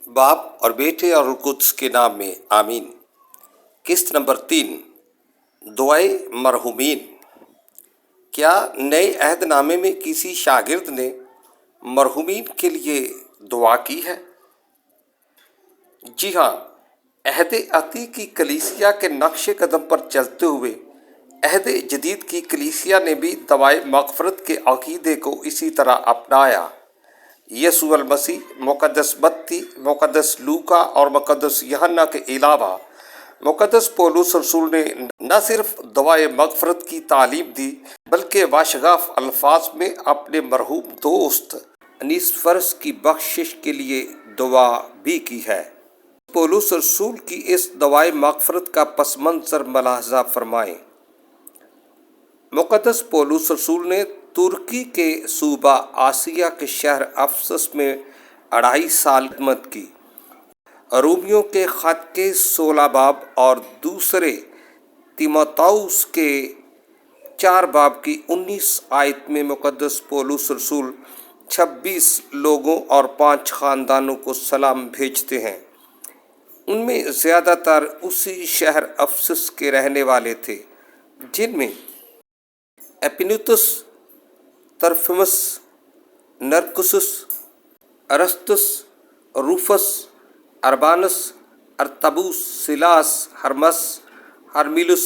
باپ اور بیٹے اور روح القدس کے نام میں آمین۔ قسط نمبر 3، دعائے مرحومین۔ کیا نئے عہد نامے میں کسی شاگرد نے مرحومین کے لیے دعا کی ہے؟ جی ہاں، عہد عتیق کی کلیسیا کے نقش قدم پر چلتے ہوئے عہد جدید کی کلیسیا نے بھی دعائے مغفرت کے عقیدے کو اسی طرح اپنایا۔ یسوع المسیح، مقدس متی، مقدس لوکا اور مقدس یوحنا کے علاوہ مقدس پولس رسول نے نہ صرف دعائے مغفرت کی تعلیم دی بلکہ واشگاف الفاظ میں اپنے مرحوم دوست انیسفرس کی بخشش کے لیے دعا بھی کی ہے۔ پولس رسول کی اس دعائے مغفرت کا پس منظر ملاحظہ فرمائیں۔ مقدس پولس رسول نے ترکی کے صوبہ آسیا کے شہر افسس میں 2.5 سال خدمت کی۔ رومیوں کے خط کے 16 باب اور دوسرے تیموتھوس کے 4 باب کی 19 آیت میں مقدس پولس رسول 26 لوگوں اور 5 خاندانوں کو سلام بھیجتے ہیں۔ ان میں زیادہ تر اسی شہر افسس کے رہنے والے تھے، جن میں ایپینیتس، ترفمس، نرکسس، ارستس، روفس، اربانس، ارتبوس، سیلاس، ہرمس، ہرمیلس،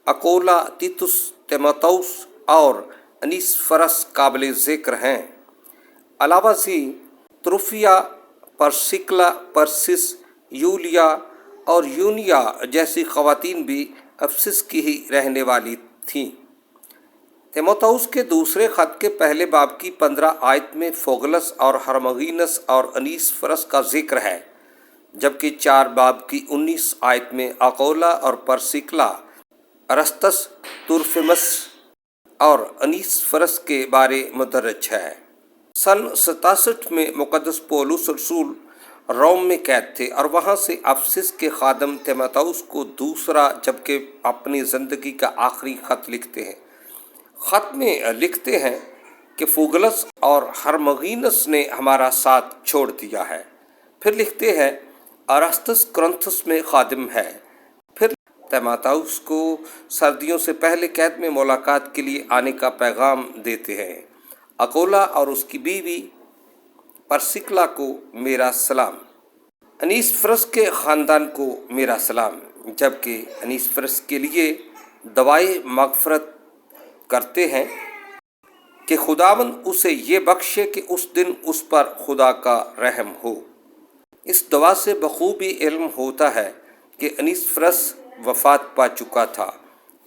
اکولا، تیتس، تیموتھوس اور انیسفرس قابل ذکر ہیں۔ علاوہ ازیں تروفیا، پرسکلا، پرسس، یولیا اور یونیا جیسی خواتین بھی افسس کی ہی رہنے والی تھیں۔ تیموتھوس کے دوسرے خط کے پہلے باب کی 15 آیت میں فوگلس اور ہرموگینس اور انیسفرس کا ذکر ہے، جبکہ 4 باب کی 19 آیت میں اکولا اور پرسکلا، ارستس، ترفمس اور انیسفرس کے بارے مدرج ہے۔ سن 67 میں مقدس پولس رسول روم میں قید تھے اور وہاں سے افسس کے خادم تیموتھوس کو دوسرا جبکہ اپنی زندگی کا آخری خط لکھتے ہیں۔ خط میں لکھتے ہیں کہ فوگلس اور ہرموگینس نے ہمارا ساتھ چھوڑ دیا ہے۔ پھر لکھتے ہیں ارستس کرنتھس میں خادم ہے۔ پھر تیموتھوس کو سردیوں سے پہلے قید میں ملاقات کے لیے آنے کا پیغام دیتے ہیں۔ اکولا اور اس کی بیوی پرسکلا کو میرا سلام۔ انیسفرس کے خاندان کو میرا سلام، جبکہ انیسفرس کے لیے دعائے مغفرت کرتے ہیں کہ خداوند اسے یہ بخشے کہ اس دن اس پر خدا کا رحم ہو۔ اس دعا سے بخوبی علم ہوتا ہے کہ انیسفرس وفات پا چکا تھا،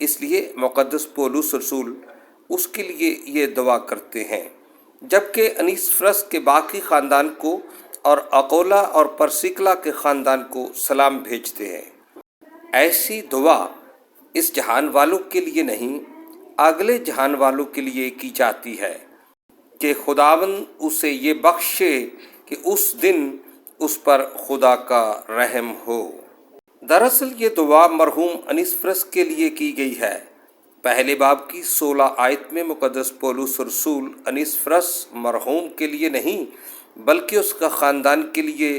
اس لیے مقدس پولس رسول اس کے لیے یہ دعا کرتے ہیں، جبکہ انیسفرس کے باقی خاندان کو اور اکولا اور پرسکلا کے خاندان کو سلام بھیجتے ہیں۔ ایسی دعا اس جہان والوں کے لیے نہیں، اگلے جہان والوں کے لیے کی جاتی ہے کہ خداوند اسے یہ بخشے کہ اس دن اس پر خدا کا رحم ہو۔ دراصل یہ دعا مرحوم انیسفرس کے لیے کی گئی ہے۔ پہلے باب کی 16 آیت میں مقدس پولس رسول انیسفرس مرحوم کے لیے نہیں بلکہ اس کا خاندان کے لیے،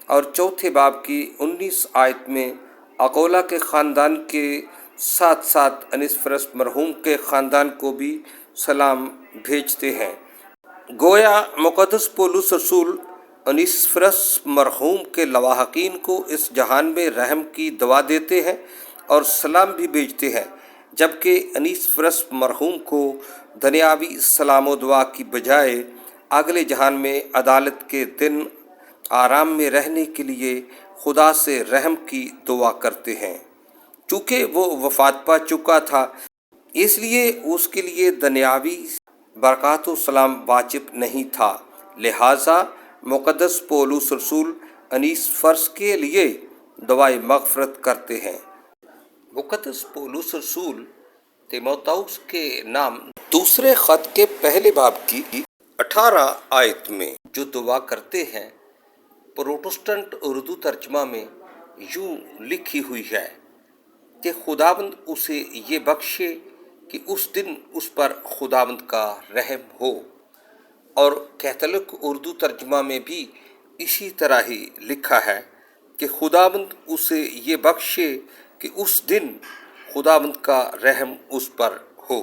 اور چوتھے باب کی 19 آیت میں اکولا کے خاندان کے ساتھ ساتھ انیسفرس مرحوم کے خاندان کو بھی سلام بھیجتے ہیں۔ گویا مقدس پولس رسول انیسفرس مرحوم کے لواحقین کو اس جہان میں رحم کی دعا دیتے ہیں اور سلام بھی بھیجتے ہیں، جبکہ انیسفرس مرحوم کو دنیاوی سلام و دعا کی بجائے اگلے جہان میں عدالت کے دن آرام میں رہنے کے لیے خدا سے رحم کی دعا کرتے ہیں۔ چونکہ وہ وفات پا چکا تھا، اس لیے اس کے لیے دنیاوی برکات و سلام واجب نہیں تھا، لہٰذا مقدس پولس رسول انیسفرس کے لیے دعائے مغفرت کرتے ہیں۔ مقدس پولس رسول تیموتھوس کے نام دوسرے خط کے پہلے باب کی 18 آیت میں جو دعا کرتے ہیں، پروٹسٹنٹ اردو ترجمہ میں یوں لکھی ہوئی ہے کہ خداوند اسے یہ بخشے کہ اس دن اس پر خداوند کا رحم ہو، اور کیتھولک اردو ترجمہ میں بھی اسی طرح ہی لکھا ہے کہ خداوند اسے یہ بخشے کہ اس دن خداوند کا رحم اس پر ہو۔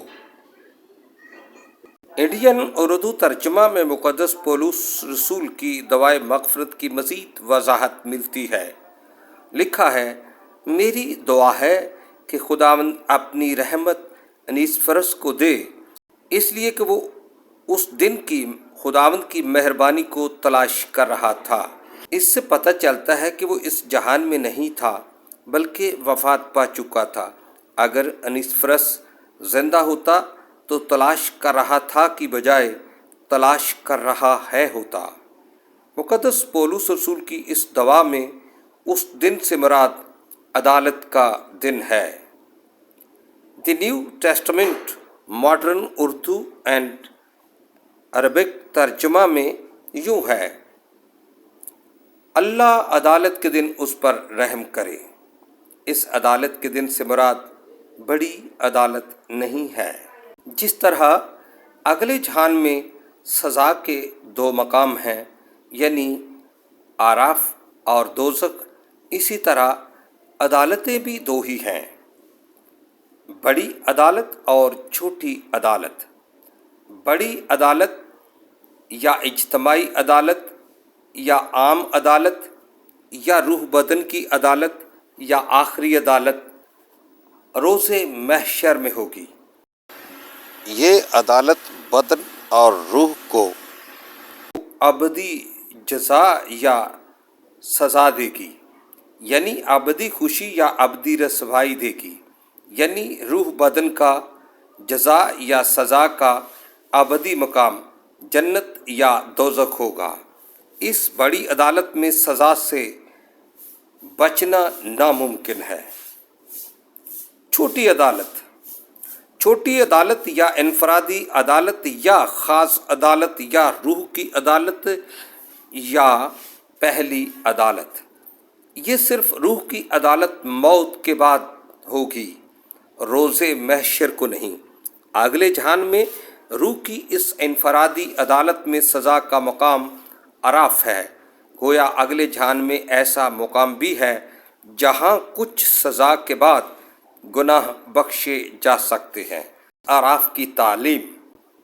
انڈین اردو ترجمہ میں مقدس پولس رسول کی دعائے مغفرت کی مزید وضاحت ملتی ہے۔ لکھا ہے، میری دعا ہے کہ خداوند اپنی رحمت انیسفرس کو دے، اس لیے کہ وہ اس دن کی خداوند کی مہربانی کو تلاش کر رہا تھا۔ اس سے پتہ چلتا ہے کہ وہ اس جہان میں نہیں تھا بلکہ وفات پا چکا تھا۔ اگر انیسفرس زندہ ہوتا تو تلاش کر رہا تھا کی بجائے تلاش کر رہا ہے ہوتا۔ مقدس پولس رسول کی اس دعا میں اس دن سے مراد عدالت کا دن ہے۔ The New Testament modern Urdu and Arabic ترجمہ میں یوں ہے، اللہ عدالت کے دن اس پر رحم کرے۔ اس عدالت کے دن سے مراد بڑی عدالت نہیں ہے۔ جس طرح اگلے جہان میں سزا کے دو مقام ہیں، یعنی اعراف اور دوزخ، اسی طرح عدالتیں بھی دو ہی ہیں، بڑی عدالت اور چھوٹی عدالت۔ بڑی عدالت یا اجتماعی عدالت یا عام عدالت یا روح بدن کی عدالت یا آخری عدالت روز محشر میں ہوگی۔ یہ عدالت بدن اور روح کو ابدی جزا یا سزا دے گی، یعنی ابدی خوشی یا ابدی رسوائی دے گی، یعنی روح بدن کا جزا یا سزا کا ابدی مقام جنت یا دوزخ ہوگا۔ اس بڑی عدالت میں سزا سے بچنا ناممکن ہے۔ چھوٹی عدالت، چھوٹی عدالت یا انفرادی عدالت یا خاص عدالت یا روح کی عدالت یا پہلی عدالت، یہ صرف روح کی عدالت موت کے بعد ہوگی، روز محشر کو نہیں۔ اگلے جہان میں روح کی اس انفرادی عدالت میں سزا کا مقام اعراف ہے۔ گویا اگلے جہان میں ایسا مقام بھی ہے جہاں کچھ سزا کے بعد گناہ بخشے جا سکتے ہیں۔ اعراف کی تعلیم،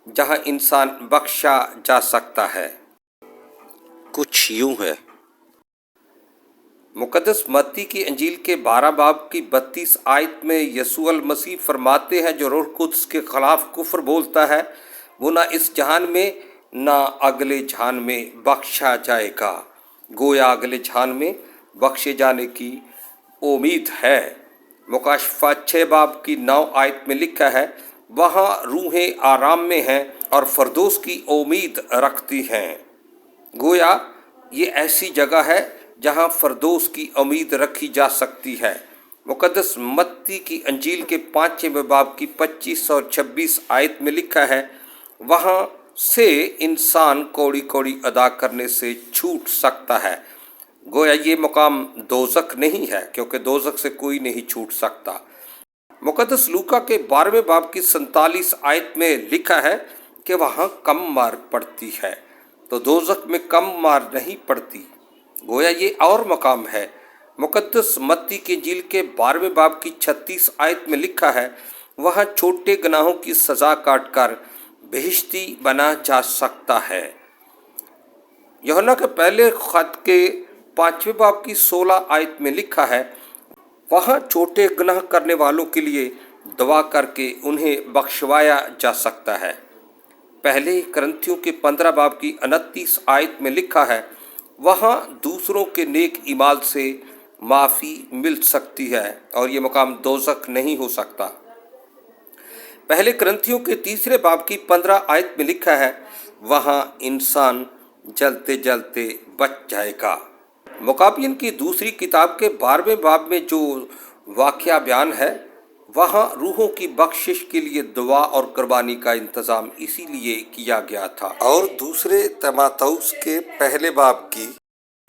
جہاں انسان بخشا جا سکتا ہے، کچھ یوں ہے۔ مقدس متی کی انجیل کے 12 باب کی 32 آیت میں یسوع المسیح فرماتے ہیں، جو روح القدس کے خلاف کفر بولتا ہے وہ نہ اس جہان میں نہ اگلے جہان میں بخشا جائے گا۔ گویا اگلے جہان میں بخشے جانے کی امید ہے۔ مکاشفہ 6 باب کی 9 آیت میں لکھا ہے، وہاں روحیں آرام میں ہیں اور فردوس کی امید رکھتی ہیں۔ گویا یہ ایسی جگہ ہے جہاں فردوس کی امید رکھی جا سکتی ہے۔ مقدس متی کی انجیل کے 5ویں باب کی 25 اور 26 آیت میں لکھا ہے، وہاں سے انسان کوڑی کوڑی ادا کرنے سے چھوٹ سکتا ہے۔ گویا یہ مقام دوزخ نہیں ہے، کیونکہ دوزخ سے کوئی نہیں چھوٹ سکتا۔ مقدس لوکا کے 12ویں باب کی 47 آیت میں لکھا ہے کہ وہاں کم مار پڑتی ہے، تو دوزخ میں کم مار نہیں پڑتی۔ گویا یہ اور مقام ہے۔ مقدس متی کی انجیل کے 12ویں باب کی 36 آیت میں لکھا ہے، وہاں چھوٹے گناہوں کی سزا کاٹ کر بہشتی بنا جا سکتا ہے۔ یوحنا کے پہلے خط کے 5ویں باب کی 16 آیت میں لکھا ہے، وہاں چھوٹے گناہ کرنے والوں کے لیے دعا کر کے انہیں بخشوایا جا سکتا ہے۔ پہلے کرنتھیوں کے 15 باب کی 29 آیت میں لکھا ہے، وہاں دوسروں کے نیک اعمال سے معافی مل سکتی ہے اور یہ مقام دوزخ نہیں ہو سکتا۔ پہلے کرنتھیوں کے 3 باب کی 15 آیت میں لکھا ہے، وہاں انسان جلتے جلتے بچ جائے گا۔ مکابین کی دوسری کتاب کے 12ویں باب میں جو واقعہ بیان ہے، وہاں روحوں کی بخشش کے لیے دعا اور قربانی کا انتظام اسی لیے کیا گیا تھا۔ اور دوسرے تیموتھیوس کے پہلے باب کی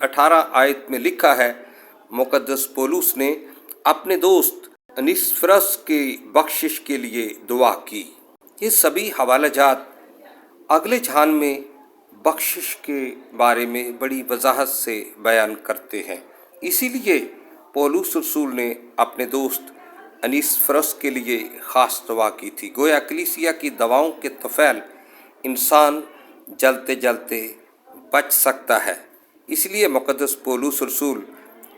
18 آیت میں لکھا ہے، مقدس پولس نے اپنے دوست انیسفرس کی بخشش کے لیے دعا کی۔ یہ سبھی حوالہ جات اگلے جہان میں بخشش کے بارے میں بڑی وضاحت سے بیان کرتے ہیں۔ اسی لیے پولس رسول نے اپنے دوست انیسفرس کے لیے خاص دعا کی تھی۔ گویا کلیسیا کی دعاؤں کے طفیل انسان جلتے جلتے بچ سکتا ہے۔ اس لیے مقدس پولس رسول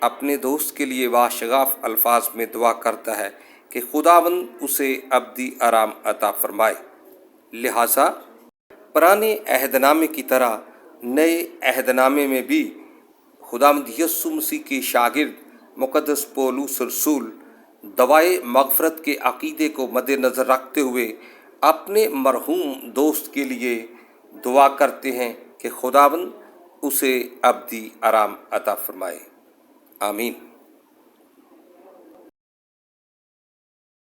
اپنے دوست کے لیے باشغاف الفاظ میں دعا کرتا ہے کہ خداوند اسے ابدی آرام عطا فرمائے۔ لہٰذا پرانے عہد نامے کی طرح نئے عہد نامے میں بھی خداوند یسوع مسیح کے شاگرد مقدس پولس رسول دعائے مغفرت کے عقیدے کو مد نظر رکھتے ہوئے اپنے مرحوم دوست کے لیے دعا کرتے ہیں کہ خداوند اسے ابدی آرام عطا فرمائے۔ آمین۔